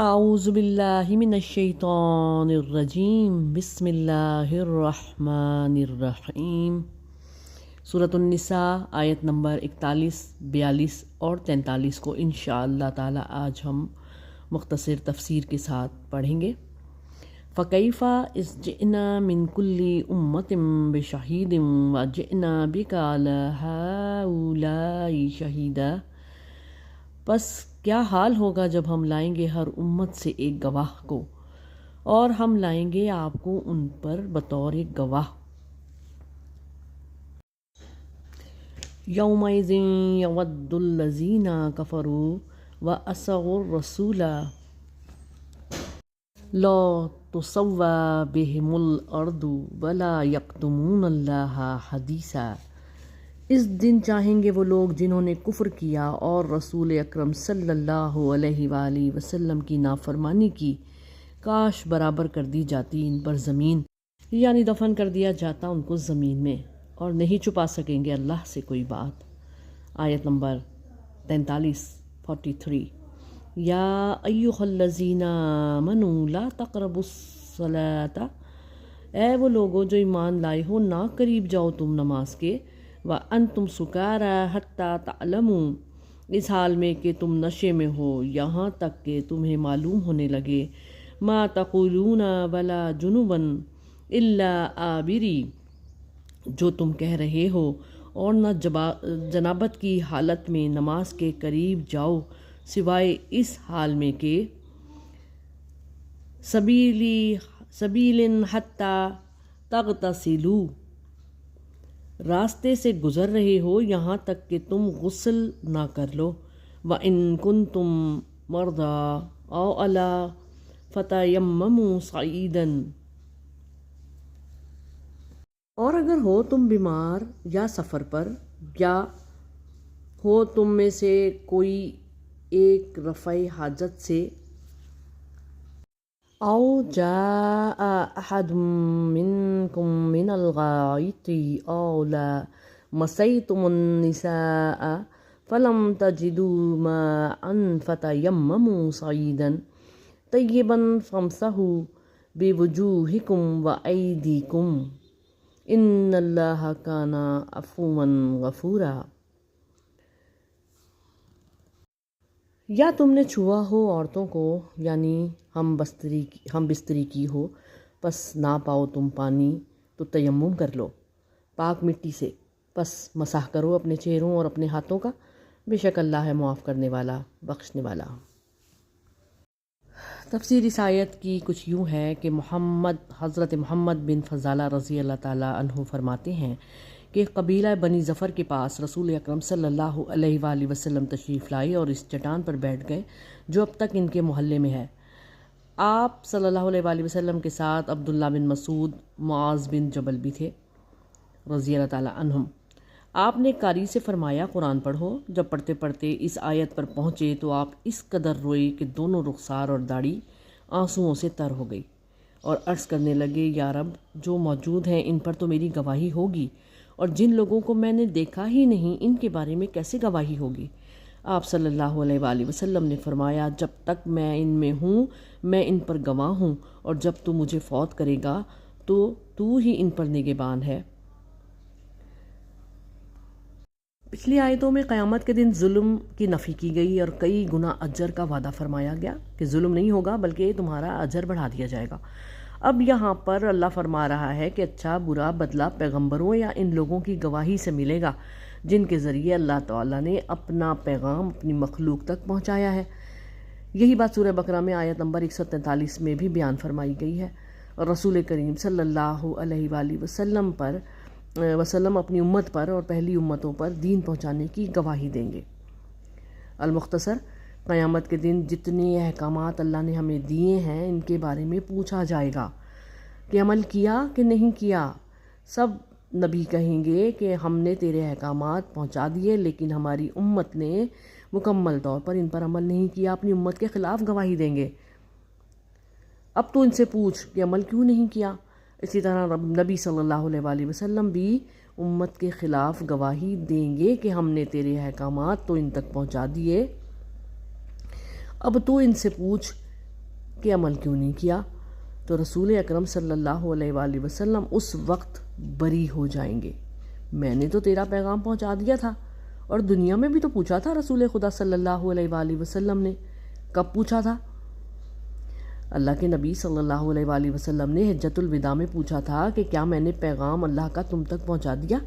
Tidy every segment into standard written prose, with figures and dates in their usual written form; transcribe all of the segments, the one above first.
اعوذ باللہ من الشیطان الرجیم بسم اللہ الرحمن الرحیم۔ سورۃ النساء آیت نمبر 41، 42 اور 43 کو انشاءاللہ تعالی آج ہم مختصر تفسیر کے ساتھ پڑھیں گے۔ فَكَيْفَ إِذْ جِئْنَا مِنْ كُلِّ أُمَّةٍ بِشَهِيدٍ وَجِئْنَا بِكَ عَلَى هَؤُلَاءِ شَهِيدًا، پس کیا حال ہوگا جب ہم لائیں گے ہر امت سے ایک گواہ کو، اور ہم لائیں گے آپ کو ان پر بطور ایک گواہ۔ یومئذ یود الذین کفروا وعصوا الرسول لا تسوی بہم الارض ولا یکتمون اللہ حدیثا، اس دن چاہیں گے وہ لوگ جنہوں نے کفر کیا اور رسول اکرم صلی اللہ علیہ وآلہ وسلم کی نافرمانی کی، کاش برابر کر دی جاتی ان پر زمین، یعنی دفن کر دیا جاتا ان کو زمین میں، اور نہیں چھپا سکیں گے اللہ سے کوئی بات۔ آیت نمبر 43 یا ایھا الذین آمنوا لا تقربوا الصلاۃ، اے وہ لوگو جو ایمان لائے ہو نہ قریب جاؤ تم نماز کے، وَأَنْتُمْ سُكَارَىٰ حَتَّىٰ تَعْلَمُوا، اس حال میں کہ تم نشے میں ہو یہاں تک کہ تمہیں معلوم ہونے لگے، مَا تَقُولُونَ وَلَا جُنُبًا إِلَّا آبِرِي، جو تم کہہ رہے ہو، اور نہ جنابت کی حالت میں نماز کے قریب جاؤ سوائے اس حال میں کہ سبیل حتیٰ تغتسلوا، راستے سے گزر رہے ہو یہاں تک کہ تم غسل نہ کر لو، وَإِن كُنتُم مَرْضَىٰ أَوْ عَلَىٰ فَتَيَمَّمُوا صَعِيدًا، اور اگر ہو تم بیمار یا سفر پر، یا ہو تم میں سے کوئی ایک رفع حاجت سے، او جاء احد منکم من الغائط او لامسیتم النساء فلم تجدوا ماء فتیمموا صعیدا طیبا فامسحوا بوجوہکم وایدیکم ان اللہ کان عفوا غفورا، یا تم نے چھوا ہو عورتوں کو، یعنی ہم بستری کی ہو، پس نہ پاؤ تم پانی تو تیمم کر لو پاک مٹی سے، پس مسح کرو اپنے چہروں اور اپنے ہاتھوں کا، بے شک اللہ ہے معاف کرنے والا بخشنے والا۔ تفسیر اس آیت کی کچھ یوں ہے کہ حضرت محمد بن فضالہ رضی اللہ تعالیٰ عنہ فرماتے ہیں کہ قبیلہ بنی ظفر کے پاس رسول اکرم صلی اللہ علیہ وآلہ وسلم تشریف لائے اور اس چٹان پر بیٹھ گئے جو اب تک ان کے محلے میں ہے۔ آپ صلی اللہ علیہ وآلہ وسلم کے ساتھ عبداللہ بن مسعود، معاذ بن جبل بھی تھے رضی اللہ تعالیٰ عنہم۔ آپ نے قاری سے فرمایا قرآن پڑھو۔ جب پڑھتے پڑھتے اس آیت پر پہنچے تو آپ اس قدر روئے کہ دونوں رخسار اور داڑھی آنسوؤں سے تر ہو گئی، اور عرض کرنے لگے یا رب، جو موجود ہیں ان پر تو میری گواہی ہوگی، اور جن لوگوں کو میں نے دیکھا ہی نہیں ان کے بارے میں کیسے گواہی ہوگی؟ آپ صلی اللہ علیہ وآلہ وسلم نے فرمایا جب تک میں ان میں ہوں میں ان پر گواہ ہوں، اور جب تو مجھے فوت کرے گا تو ہی ان پر نگہبان ہے۔ پچھلی آیتوں میں قیامت کے دن ظلم کی نفی کی گئی اور کئی گنا اجر کا وعدہ فرمایا گیا کہ ظلم نہیں ہوگا بلکہ تمہارا اجر بڑھا دیا جائے گا۔ اب یہاں پر اللہ فرما رہا ہے کہ اچھا برا بدلہ پیغمبروں یا ان لوگوں کی گواہی سے ملے گا جن کے ذریعے اللہ تعالیٰ نے اپنا پیغام اپنی مخلوق تک پہنچایا ہے۔ یہی بات سورہ بقرہ میں آیت نمبر 143 میں بھی بیان فرمائی گئی ہے، اور رسول کریم صلی اللہ علیہ وآلہ وسلم اپنی امت پر اور پہلی امتوں پر دین پہنچانے کی گواہی دیں گے۔ المختصر، قیامت کے دن جتنے احکامات اللہ نے ہمیں دیے ہیں ان کے بارے میں پوچھا جائے گا کہ عمل کیا کہ نہیں کیا۔ سب نبی کہیں گے کہ ہم نے تیرے احکامات پہنچا دیے لیکن ہماری امت نے مکمل طور پر ان پر عمل نہیں کیا، اپنی امت کے خلاف گواہی دیں گے۔ اب تو ان سے پوچھ کہ عمل کیوں نہیں کیا؟ اسی طرح نبی صلی اللہ علیہ وآلہ وسلم بھی امت کے خلاف گواہی دیں گے کہ ہم نے تیرے احکامات تو ان تک پہنچا دیے، اب تو ان سے پوچھ کہ عمل کیوں نہیں کیا؟ تو رسول اکرم صلی اللہ علیہ وآلہ وسلم اس وقت بری ہو جائیں گے، میں نے تو تیرا پیغام پہنچا دیا تھا، اور دنیا میں بھی تو پوچھا تھا رسول خدا صلی اللہ علیہ وآلہ وسلم نے۔ کب پوچھا تھا؟ اللہ کے نبی صلی اللہ علیہ وآلہ وسلم نے حجۃ الوداع میں پوچھا تھا کہ کیا میں نے پیغام اللہ کا تم تک پہنچا دیا؟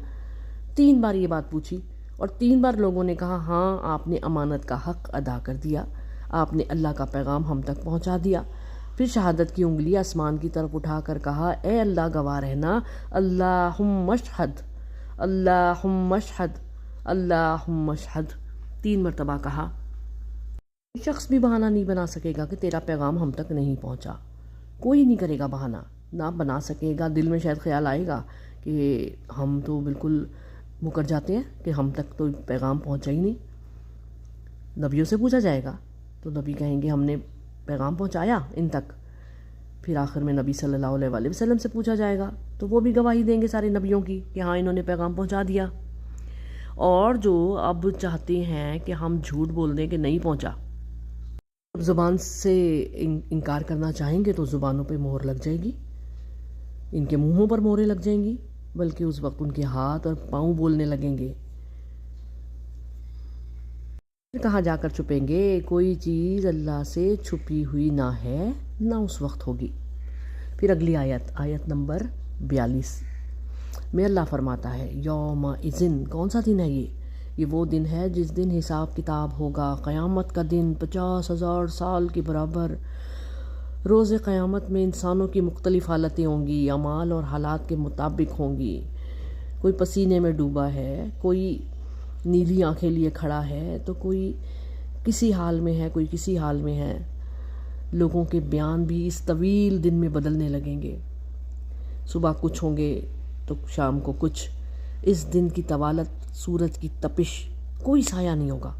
3 بار یہ بات پوچھی، اور 3 بار لوگوں نے کہا ہاں آپ نے امانت کا حق ادا کر دیا، آپ نے اللہ کا پیغام ہم تک پہنچا دیا۔ پھر شہادت کی انگلی آسمان کی طرف اٹھا کر کہا اے اللہ گواہ رہنا، اللہم اشہد، اللہم اشہد، اللہم اشہد، 3 مرتبہ کہا۔ کوئی شخص بھی بہانہ نہیں بنا سکے گا کہ تیرا پیغام ہم تک نہیں پہنچا، کوئی نہیں کرے گا بہانہ، نہ بنا سکے گا۔ دل میں شاید خیال آئے گا کہ ہم تو بالکل مکر جاتے ہیں کہ ہم تک تو پیغام پہنچا ہی نہیں۔ نبیوں سے پوچھا جائے گا تو نبی کہیں گے ہم نے پیغام پہنچایا ان تک۔ پھر آخر میں نبی صلی اللہ علیہ وآلہ وسلم سے پوچھا جائے گا تو وہ بھی گواہی دیں گے سارے نبیوں کی کہ ہاں انہوں نے پیغام پہنچا دیا۔ اور جو اب چاہتے ہیں کہ ہم جھوٹ بول دیں کہ نہیں پہنچا، اب زبان سے انکار کرنا چاہیں گے تو زبانوں پہ مہر لگ جائے گی، ان کے منہوں پر مہریں لگ جائیں گی، بلکہ اس وقت ان کے ہاتھ اور پاؤں بولنے لگیں گے۔ پھر کہاں جا کر چھپیں گے؟ کوئی چیز اللہ سے چھپی ہوئی نہ ہے نہ اس وقت ہوگی۔ پھر اگلی آیت نمبر 42 میں اللہ فرماتا ہے یوم اذن، کون سا دن ہے یہ وہ دن ہے جس دن حساب کتاب ہوگا، قیامت کا دن 50,000 سال کے برابر۔ روز قیامت میں انسانوں کی مختلف حالتیں ہوں گی، اعمال اور حالات کے مطابق ہوں گی۔ کوئی پسینے میں ڈوبا ہے، کوئی نیلی آنکھیں لیے کھڑا ہے، تو کوئی کسی حال میں ہے، کوئی کسی حال میں ہے۔ لوگوں کے بیان بھی اس طویل دن میں بدلنے لگیں گے، صبح کچھ ہوں گے تو شام کو کچھ۔ اس دن کی طوالت سورج کی تپش، کوئی سایہ نہیں ہوگا،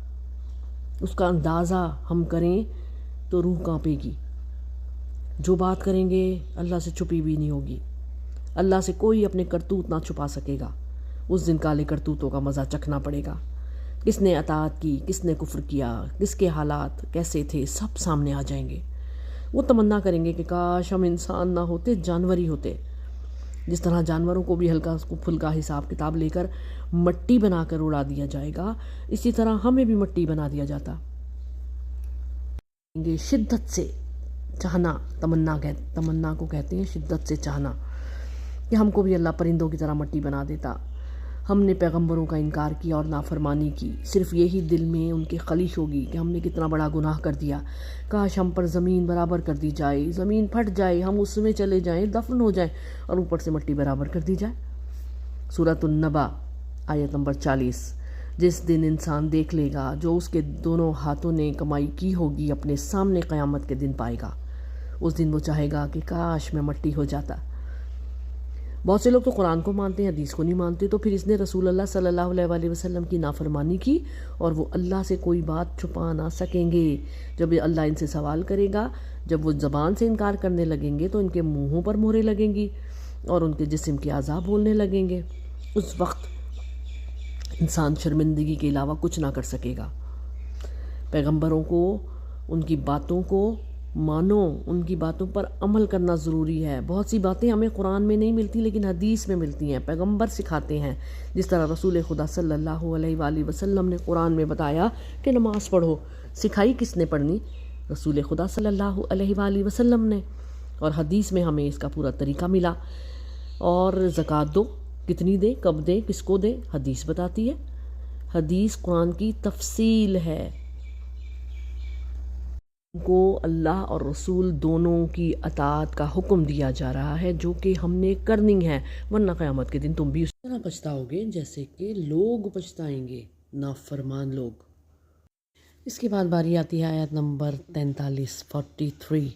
اس کا اندازہ ہم کریں تو روح کانپے گی۔ جو بات کریں گے اللہ سے چھپی بھی نہیں ہوگی، اللہ سے کوئی اپنے کرتوت نہ چھپا سکے گا۔ اس دن کالے کرتوتوں کا مزہ چکھنا پڑے گا، کس نے اطاعت کی، کس نے کفر کیا، کس کے حالات کیسے تھے، سب سامنے آ جائیں گے۔ وہ تمنا کریں گے کہ کاش ہم انسان نہ ہوتے، جانور ہی ہوتے۔ جس طرح جانوروں کو بھی ہلکا پھلکا حساب کتاب لے کر مٹی بنا کر اڑا دیا جائے گا، اسی طرح ہمیں بھی مٹی بنا دیا جاتا۔ شدت سے چاہنا، تمنا کو کہتے ہیں شدت سے چاہنا، کہ ہم کو بھی اللہ پرندوں کی طرح مٹی بنا دیتا۔ ہم نے پیغمبروں کا انکار کیا اور نافرمانی کی، صرف یہی دل میں ان کے خلیش ہوگی کہ ہم نے کتنا بڑا گناہ کر دیا، کاش ہم پر زمین برابر کر دی جائے، زمین پھٹ جائے، ہم اس میں چلے جائیں، دفن ہو جائیں، اور اوپر سے مٹی برابر کر دی جائے۔ سورۃ النبا آیت نمبر 40۔ جس دن انسان دیکھ لے گا جو اس کے دونوں ہاتھوں نے کمائی کی ہوگی اپنے سامنے قیامت کے دن پائے گا، اس دن وہ چاہے گا کہ کاش میں مٹی ہو جاتا۔ بہت سے لوگ تو قرآن کو مانتے ہیں، حدیث کو نہیں مانتے، تو پھر اس نے رسول اللہ صلی اللہ علیہ وآلہ وسلم کی نافرمانی کی، اور وہ اللہ سے کوئی بات چھپا نہ سکیں گے۔ جب اللہ ان سے سوال کرے گا، جب وہ زبان سے انکار کرنے لگیں گے تو ان کے منہوں پر مہریں لگیں گی اور ان کے جسم کے اعضاء بولنے لگیں گے۔ اس وقت انسان شرمندگی کے علاوہ کچھ نہ کر سکے گا۔ پیغمبروں کو، ان کی باتوں کو مانو، ان کی باتوں پر عمل کرنا ضروری ہے۔ بہت سی باتیں ہمیں قرآن میں نہیں ملتی لیکن حدیث میں ملتی ہیں، پیغمبر سکھاتے ہیں۔ جس طرح رسول خدا صلی اللہ علیہ وآلہ وسلم نے قرآن میں بتایا کہ نماز پڑھو، سکھائی کس نے پڑھنی؟ رسول خدا صلی اللہ علیہ وآلہ وسلم نے، اور حدیث میں ہمیں اس کا پورا طریقہ ملا۔ اور زکوٰۃ دو، کتنی دے، کب دے، کس کو دے، حدیث بتاتی ہے۔ حدیث قرآن کی تفصیل ہے۔ کو اللہ اور رسول دونوں کی اطاعت کا حکم دیا جا رہا ہے، جو کہ ہم نے کرنی ہے، ورنہ قیامت کے دن تم بھی اس طرح پچھتاؤ گے جیسے کہ لوگ پچھتائیں گے، نافرمان لوگ۔ اس کے بعد باری آتی ہے آیت نمبر 43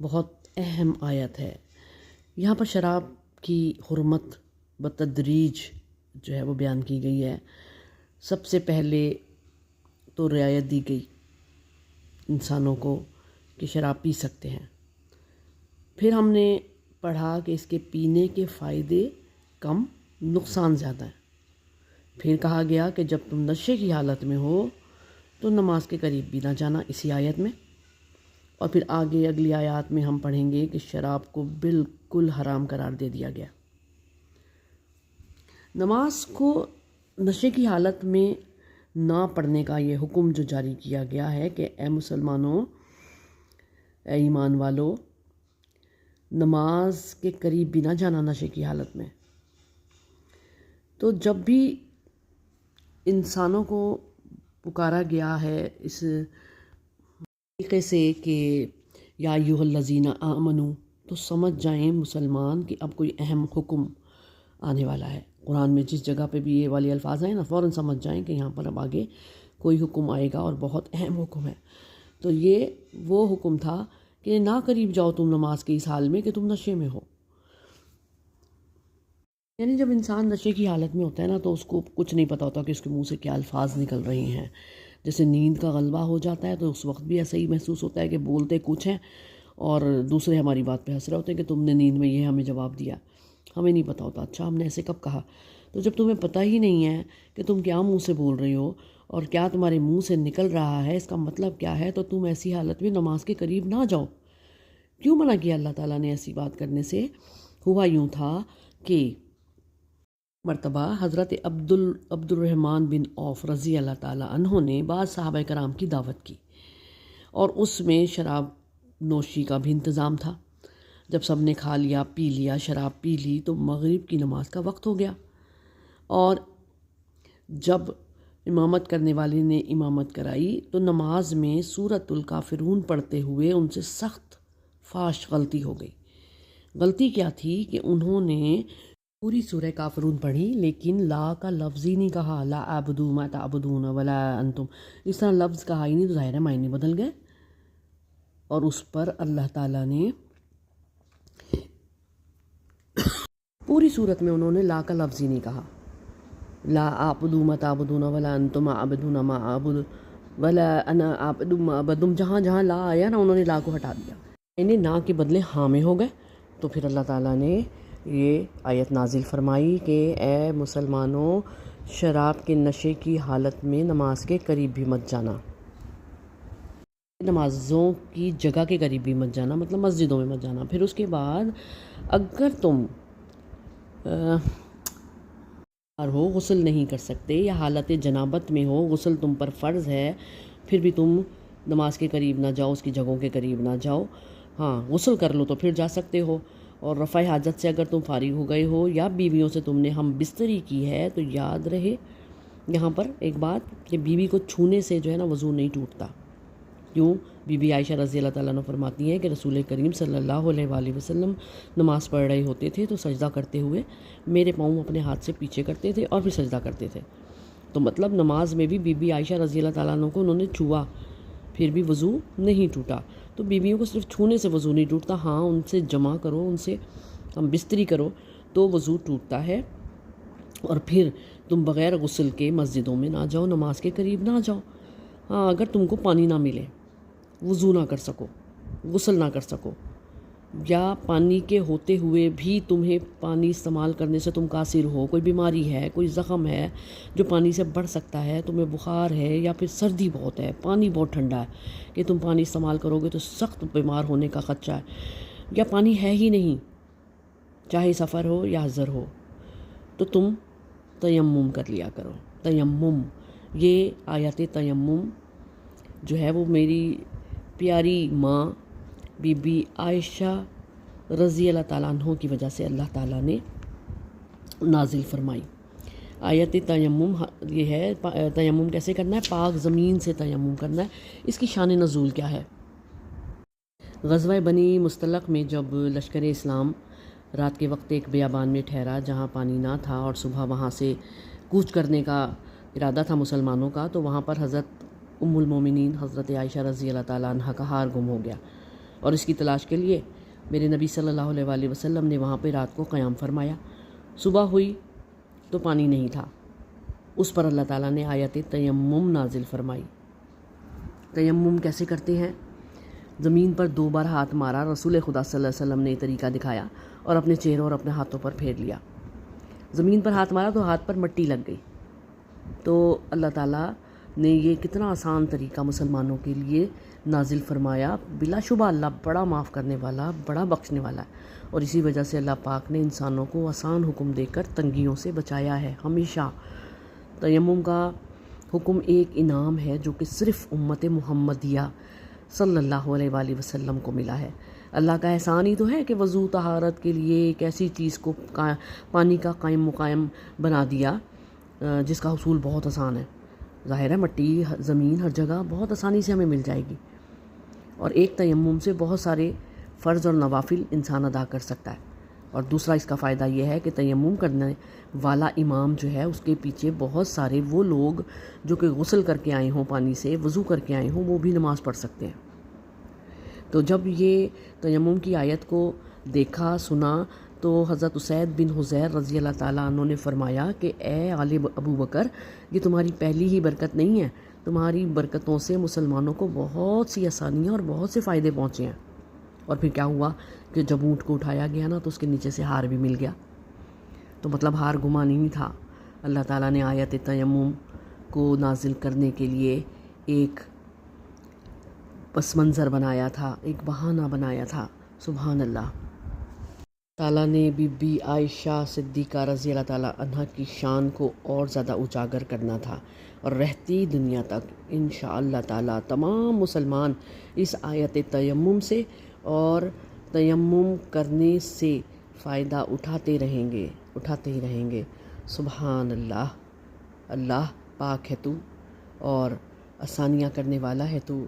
بہت اہم آیت ہے۔ یہاں پر شراب کی حرمت بتدریج جو ہے وہ بیان کی گئی ہے۔ سب سے پہلے تو رعایت دی گئی انسانوں کو کہ شراب پی سکتے ہیں، پھر ہم نے پڑھا کہ اس کے پینے کے فائدے کم، نقصان زیادہ ہیں۔ پھر کہا گیا کہ جب تم نشے کی حالت میں ہو تو نماز کے قریب بھی نہ جانا، اسی آیت میں۔ اور پھر آگے اگلی آیات میں ہم پڑھیں گے کہ شراب کو بالکل حرام قرار دے دیا گیا۔ نماز کو نشے کی حالت میں نہ پڑھنے کا یہ حکم جو جاری کیا گیا ہے کہ اے مسلمانوں، اے ایمان والو، نماز کے قریب بھی نہ جانا نشے کی حالت میں۔ تو جب بھی انسانوں کو پکارا گیا ہے اس طریقے سے کہ یا ایھا الذین آمنو، تو سمجھ جائیں مسلمان کہ اب کوئی اہم حکم آنے والا ہے۔ قرآن میں جس جگہ پہ بھی یہ والے الفاظ ہیں نا، فوراً سمجھ جائیں کہ یہاں پر اب آگے کوئی حکم آئے گا اور بہت اہم حکم ہے۔ تو یہ وہ حکم تھا کہ نہ قریب جاؤ تم نماز کے اس حال میں کہ تم نشے میں ہو۔ یعنی جب انسان نشے کی حالت میں ہوتا ہے نا، تو اس کو کچھ نہیں پتہ ہوتا کہ اس کے منہ سے کیا الفاظ نکل رہے ہیں۔ جیسے نیند کا غلبہ ہو جاتا ہے تو اس وقت بھی ایسا ہی محسوس ہوتا ہے کہ بولتے کچھ ہیں اور دوسرے ہماری بات پہ ہنس رہے ہوتے ہیں کہ تم نے نیند میں یہ ہمیں جواب دیا، ہمیں نہیں پتہ ہوتا اچھا ہم نے ایسے کب کہا۔ تو جب تمہیں پتہ ہی نہیں ہے کہ تم کیا منہ سے بول رہے ہو اور کیا تمہارے منہ سے نکل رہا ہے، اس کا مطلب کیا ہے، تو تم ایسی حالت میں نماز کے قریب نہ جاؤ۔ کیوں منع کیا اللہ تعالیٰ نے ایسی بات کرنے سے؟ ہوا یوں تھا کہ مرتبہ حضرت عبد الرحمن بن عوف رضی اللہ تعالیٰ عنہ نے بعض صحابہ کرام کی دعوت کی، اور اس میں شراب نوشی کا بھی انتظام تھا۔ جب سب نے کھا لیا، پی لیا، شراب پی لی، تو مغرب کی نماز کا وقت ہو گیا، اور جب امامت کرنے والے نے امامت کرائی تو نماز میں سورۃ الکافرون پڑھتے ہوئے ان سے سخت فاش غلطی ہو گئی۔ غلطی کیا تھی کہ انہوں نے پوری سورہ کافرون پڑھی لیکن لا کا لفظ ہی نہیں کہا، لا اعبد ما تعبدون ولا انتم، اس طرح لفظ کہا ہی نہیں، تو ظاہر ہے معنی بدل گئے، اور اس پر اللہ تعالیٰ نے پوری صورت میں انہوں نے لا کا لفظ ہی نہیں کہا، لا اعبد ما تعبدون ولا انتم عابدون ما اعبد ولا انا عابد ما عبدتم، جہاں جہاں لا آیا نا انہوں نے لا کو ہٹا دیا، یعنی نا کے بدلے ہاں میں ہو گئے۔ تو پھر اللہ تعالیٰ نے یہ آیت نازل فرمائی کہ اے مسلمانوں، شراب کے نشے کی حالت میں نماز کے قریب بھی مت جانا، نمازوں کی جگہ کے قریب بھی مت جانا، مطلب مسجدوں میں مت جانا۔ پھر اس کے بعد اگر تم ہو، غسل نہیں کر سکتے یا حالت جنابت میں ہو، غسل تم پر فرض ہے، پھر بھی تم نماز کے قریب نہ جاؤ، اس کی جگہوں کے قریب نہ جاؤ۔ ہاں غسل کر لو تو پھر جا سکتے ہو، اور رفع حاجت سے اگر تم فارغ ہو گئے ہو یا بیویوں سے تم نے ہم بستری کی ہے، تو یاد رہے یہاں پر ایک بات کہ بیوی کو چھونے سے جو ہے نا وضو نہیں ٹوٹتا۔ کیوں؟ بی بی عائشہ رضی اللہ تعالیٰ عنہ فرماتی ہیں کہ رسول کریم صلی اللہ علیہ وآلہ وسلم نماز پڑھ رہے ہوتے تھے تو سجدہ کرتے ہوئے میرے پاؤں اپنے ہاتھ سے پیچھے کرتے تھے اور پھر سجدہ کرتے تھے۔ تو مطلب نماز میں بھی بی بی عائشہ رضی اللہ تعالیٰ عنہ کو انہوں نے چھوا، پھر بھی وضو نہیں ٹوٹا۔ تو بیویوں کو صرف چھونے سے وضو نہیں ٹوٹتا، ہاں ان سے جمع کرو، ان سے ہم بستری کرو تو وضو ٹوٹتا ہے، اور پھر تم بغیر غسل کے مسجدوں میں نہ جاؤ، نماز کے قریب نہ جاؤ۔ ہاں اگر تم کو پانی نہ ملے، وضو نہ کر سکو، غسل نہ کر سکو، یا پانی کے ہوتے ہوئے بھی تمہیں پانی استعمال کرنے سے تم قاصر ہو، کوئی بیماری ہے، کوئی زخم ہے جو پانی سے بڑھ سکتا ہے، تمہیں بخار ہے یا پھر سردی بہت ہے، پانی بہت ٹھنڈا ہے کہ تم پانی استعمال کرو گے تو سخت بیمار ہونے کا خدشہ ہے، یا پانی ہے ہی نہیں، چاہے سفر ہو یا حضر ہو، تو تم تیمم کر لیا کرو۔ تیمم، یہ آیت تیمم جو ہے وہ میری پیاری ماں بی بی عائشہ رضی اللہ تعالیٰ عنہ کی وجہ سے اللہ تعالیٰ نے نازل فرمائی۔ آیت تیمم یہ ہے، تیمم کیسے کرنا ہے؟ پاک زمین سے تیمم کرنا ہے۔ اس کی شان نزول کیا ہے؟ غزوہ بنی مستلق میں جب لشکر اسلام رات کے وقت ایک بیابان میں ٹھہرا جہاں پانی نہ تھا، اور صبح وہاں سے کوچ کرنے کا ارادہ تھا مسلمانوں کا، تو وہاں پر حضرت ام المومنین حضرت عائشہ رضی اللہ تعالیٰ عنہ کا ہار گم ہو گیا، اور اس کی تلاش کے لیے میرے نبی صلی اللہ علیہ وآلہ وسلم نے وہاں پہ رات کو قیام فرمایا۔ صبح ہوئی تو پانی نہیں تھا، اس پر اللہ تعالیٰ نے آیت تیمم نازل فرمائی۔ تیمم کیسے کرتے ہیں؟ زمین پر 2 بار ہاتھ مارا، رسول خدا صلی اللہ علیہ وسلم نے طریقہ دکھایا، اور اپنے چہروں اور اپنے ہاتھوں پر پھیر لیا۔ زمین پر ہاتھ مارا تو ہاتھ پر مٹی لگ گئی، تو اللہ تعالیٰ نے یہ کتنا آسان طریقہ مسلمانوں کے لیے نازل فرمایا۔ بلا شبہ اللہ بڑا معاف کرنے والا، بڑا بخشنے والا ہے، اور اسی وجہ سے اللہ پاک نے انسانوں کو آسان حکم دے کر تنگیوں سے بچایا ہے ہمیشہ۔ تیمم کا حکم ایک انعام ہے جو کہ صرف امت محمدیہ صلی اللہ علیہ وآلہ وسلم کو ملا ہے۔ اللہ کا احسان ہی تو ہے کہ وضو طہارت کے لیے ایک ایسی چیز کو پانی کا قائم مقام بنا دیا جس کا حصول بہت آسان ہے۔ ظاہر ہے مٹی زمین ہر جگہ بہت آسانی سے ہمیں مل جائے گی، اور ایک تیمم سے بہت سارے فرض اور نوافل انسان ادا کر سکتا ہے۔ اور دوسرا اس کا فائدہ یہ ہے کہ تیمم کرنے والا امام جو ہے اس کے پیچھے بہت سارے وہ لوگ جو کہ غسل کر کے آئے ہوں، پانی سے وضو کر کے آئے ہوں، وہ بھی نماز پڑھ سکتے ہیں۔ تو جب یہ تیمم کی آیت کو دیکھا سنا تو حضرت اسید بن حضیر رضی اللہ تعالیٰ عنہ نے فرمایا کہ اے آل ابو بکر، یہ تمہاری پہلی ہی برکت نہیں ہے، تمہاری برکتوں سے مسلمانوں کو بہت سی آسانیاں اور بہت سے فائدے پہنچے ہیں۔ اور پھر کیا ہوا کہ جب اونٹ کو اٹھایا گیا نا تو اس کے نیچے سے ہار بھی مل گیا، تو مطلب ہار گما نہیں تھا۔ اللہ تعالیٰ نے آیت تیمم کو نازل کرنے کے لیے ایک پس منظر بنایا تھا، ایک بہانہ بنایا تھا۔ سبحان اللہ۔ تعالیٰ نے بی بی عائشہ صدیقہ رضی اللہ تعالیٰ عنہ کی شان کو اور زیادہ اجاگر کرنا تھا، اور رہتی دنیا تک انشاءاللہ تعالیٰ تمام مسلمان اس آیت تیمم سے اور تیمم کرنے سے فائدہ اٹھاتے ہی رہیں گے۔ سبحان اللہ۔ اللہ پاک ہے تو، اور آسانیاں کرنے والا ہے تو،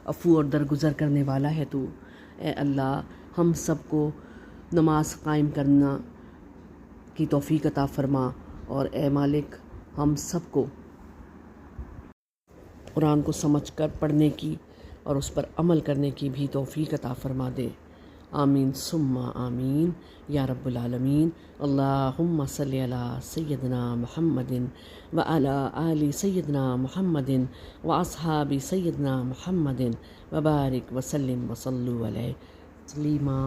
عفو اور درگزر کرنے والا ہے تو۔ اے اللہ ہم سب کو نماز قائم کرنا کی توفیق عطا فرما، اور اے مالک ہم سب کو قرآن کو سمجھ کر پڑھنے کی اور اس پر عمل کرنے کی بھی توفیق عطا فرما دے۔ آمین ثم آمین یا رب العالمین۔ اللہم صلی علی سیدنا محمد وعلی آل سیدنا محمد واصحاب سیدنا محمد وبارک وسلم وصلوا علیہ تسلیما۔